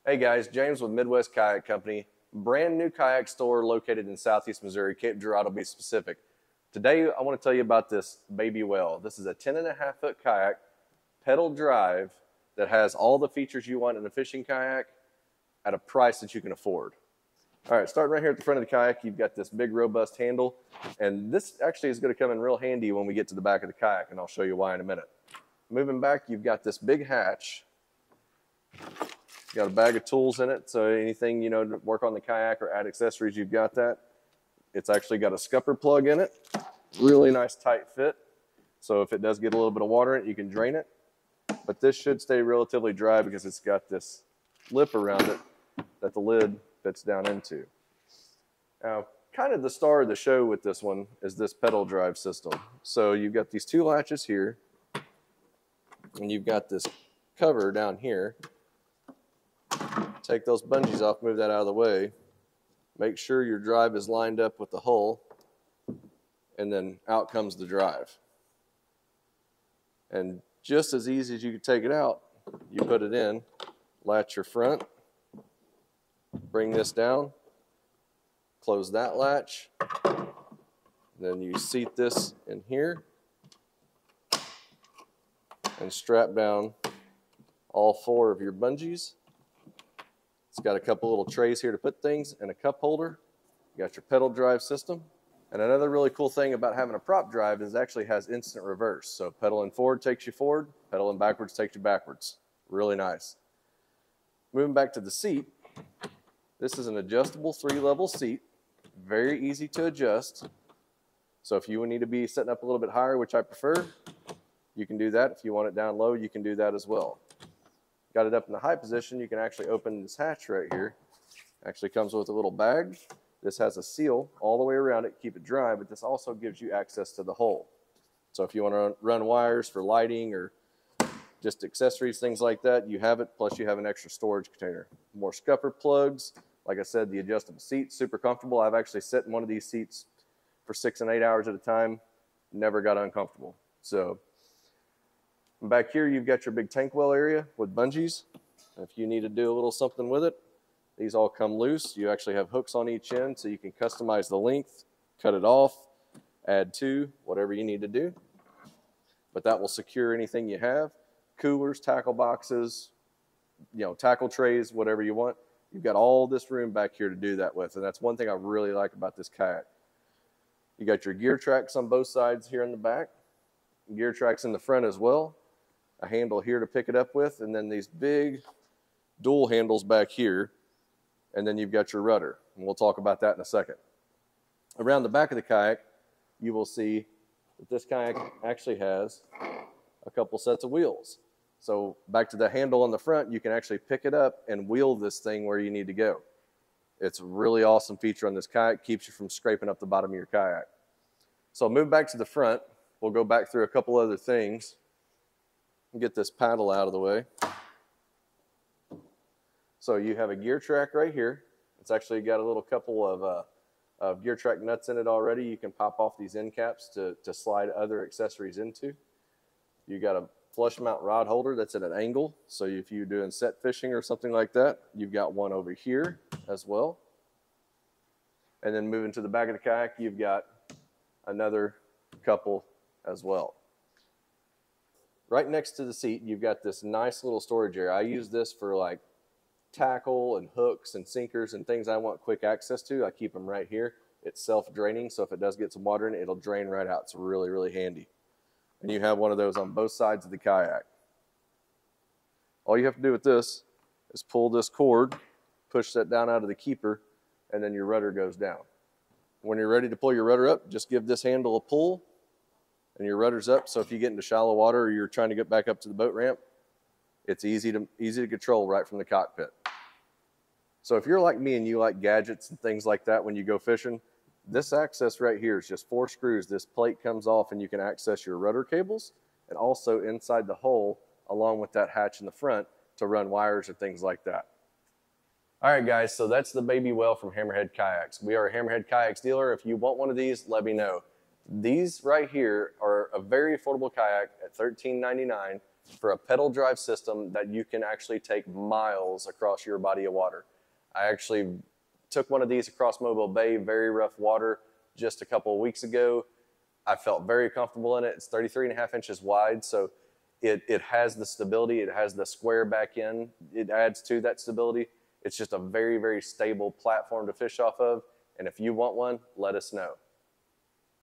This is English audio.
Hey guys, James with Midwest Kayak Company, brand new kayak store located in Southeast Missouri, Cape Girardeau to be specific. Today I want to tell you about this baby whale. This is a 10.5-foot kayak, pedal drive, that has all the features you want in a fishing kayak at a price that you can afford. All right, starting right here at the front of the kayak, you've got this big robust handle, and this actually is going to come in real handy when we get to the back of the kayak, and I'll show you why in a minute. Moving back, you've got this big hatch. Got a bag of tools in it, so anything, you know, to work on the kayak or add accessories, you've got that. It's actually got a scupper plug in it. Really nice tight fit. So if it does get a little bit of water in it, you can drain it. But this should stay relatively dry because it's got this lip around it that the lid fits down into. Now, kind of the star of the show with this one is this pedal drive system. So you've got these two latches here, and you've got this cover down here. Take those bungees off, move that out of the way. Make sure your drive is lined up with the hull, and then out comes the drive. And just as easy as you can take it out, you put it in, latch your front, bring this down, close that latch, then you seat this in here, and strap down all 4 of your bungees. It's got a couple little trays here to put things and a cup holder. You got your pedal drive system. And another really cool thing about having a prop drive is it actually has instant reverse. So pedaling forward takes you forward, pedaling backwards takes you backwards. Really nice. Moving back to the seat, this is an adjustable 3-level seat. Very easy to adjust. So if you need to be setting up a little bit higher, which I prefer, you can do that. If you want it down low, you can do that as well. Got it up in the high position, you can actually open this hatch right here. Actually comes with a little bag. This has a seal all the way around it, keep it dry, but this also gives you access to the hull. So if you want to run wires for lighting or just accessories, things like that, you have it, plus you have an extra storage container. More scupper plugs. Like I said, the adjustable seat, super comfortable. I've actually sat in one of these seats for 6 and 8 hours at a time, never got uncomfortable. So back here, you've got your big tank well area with bungees. If you need to do a little something with it, these all come loose. You actually have hooks on each end, so you can customize the length, cut it off, add to, whatever you need to do. But that will secure anything you have. Coolers, tackle boxes, you know, tackle trays, whatever you want. You've got all this room back here to do that with, and that's one thing I really like about this kayak. You got your gear tracks on both sides here in the back, gear tracks in the front as well. A handle here to pick it up with, and then these big dual handles back here, and then you've got your rudder, and we'll talk about that in a second. Around the back of the kayak, you will see that this kayak actually has a couple sets of wheels. So back to the handle on the front, you can actually pick it up and wheel this thing where you need to go. It's a really awesome feature on this kayak, keeps you from scraping up the bottom of your kayak. So move back to the front. We'll go back through a couple other things. Get this paddle out of the way. So you have a gear track right here. It's actually got a little couple of gear track nuts in it already. You can pop off these end caps to slide other accessories into. You got a flush mount rod holder that's at an angle. So if you're doing set fishing or something like that, you've got one over here as well. And then moving to the back of the kayak, you've got another couple as well. Right next to the seat, you've got this nice little storage area. I use this for like tackle and hooks and sinkers and things I want quick access to. I keep them right here. It's self-draining, so if it does get some water in it, it'll drain right out. It's really, really handy. And you have one of those on both sides of the kayak. All you have to do with this is pull this cord, push that down out of the keeper, and then your rudder goes down. When you're ready to pull your rudder up, just give this handle a pull, and your rudder's up, so if you get into shallow water or you're trying to get back up to the boat ramp, it's easy to control right from the cockpit. So if you're like me and you like gadgets and things like that when you go fishing, this access right here is just 4 screws. This plate comes off and you can access your rudder cables, and also inside the hull along with that hatch in the front to run wires or things like that. All right, guys, so that's the baby whale from Hammerhead Kayaks. We are a Hammerhead Kayaks dealer. If you want one of these, let me know. These right here are a very affordable kayak at $13.99 for a pedal drive system that you can actually take miles across your body of water. I actually took one of these across Mobile Bay, very rough water, just a couple of weeks ago. I felt very comfortable in it. It's 33.5 inches wide, so it has the stability. It has the square back end. It adds to that stability. It's just a very, very stable platform to fish off of. And if you want one, let us know.